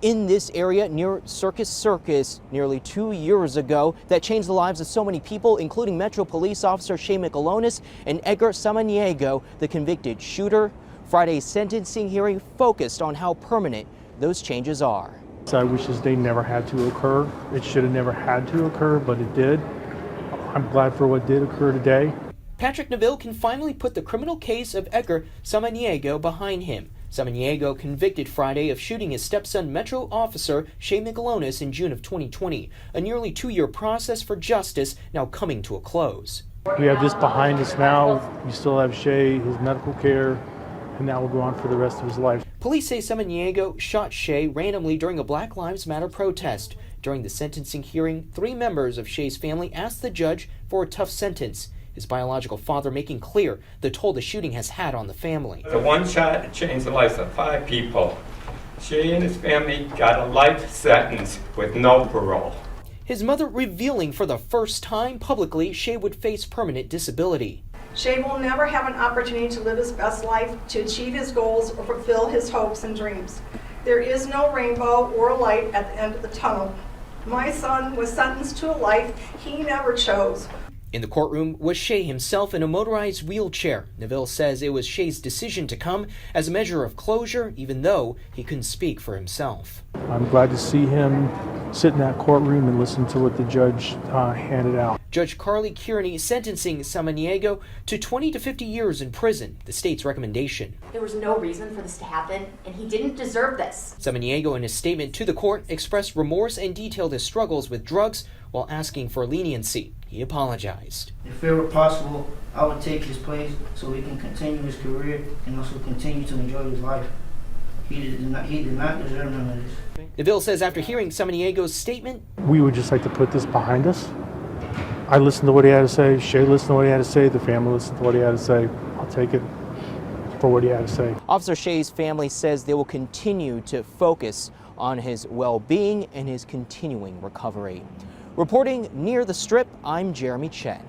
in this area near Circus nearly 2 years ago that changed the lives of so many people, including Metro Police Officer Shay Mikalonis and Edgar Samaniego, the convicted shooter. Friday's sentencing hearing focused on how permanent those changes are. I wish this day never had to occur. It should have never had to occur, but it did. I'm glad for what did occur today. Patrick Neville can finally put the criminal case of Edgar Samaniego behind him. Samaniego convicted Friday of shooting his stepson Metro Officer Shay Mikalonis in June of 2020. A nearly 2-year process for justice now coming to a close. We have this behind us now. We still have Shay, his medical care, and that will go on for the rest of his life. Police say Samaniego shot Shay randomly during a Black Lives Matter protest. During the sentencing hearing, 3 members of Shay's family asked the judge for a tough sentence. His biological father making clear the toll the shooting has had on the family. The one shot that changed the lives of 5 people. Shay and his family got a life sentence with no parole. His mother revealing for the first time publicly Shay would face permanent disability. Shay will never have an opportunity to live his best life, to achieve his goals, or fulfill his hopes and dreams. There is no rainbow or light at the end of the tunnel. My son was sentenced to a life he never chose. In the courtroom was Shay himself in a motorized wheelchair. Neville says it was Shay's decision to come as a measure of closure, even though he couldn't speak for himself. I'm glad to see him sit in that courtroom and listen to what the judge handed out. Judge Carly Kearney sentencing Samaniego to 20 to 50 years in prison, the state's recommendation. There was no reason for this to happen, and he didn't deserve this. Samaniego, in his statement to the court, expressed remorse and detailed his struggles with drugs while asking for leniency. He apologized. If it were possible, I would take his place so he can continue his career and also continue to enjoy his life. He did not deserve none of this. Neville says after hearing Samaniego's statement, we would just like to put this behind us. I listened to what he had to say. Shay listened to what he had to say. The family listened to what he had to say. I'll take it for what he had to say. Officer Shay's family says they will continue to focus on his well-being and his continuing recovery. Reporting near the Strip, I'm Jeremy Chen.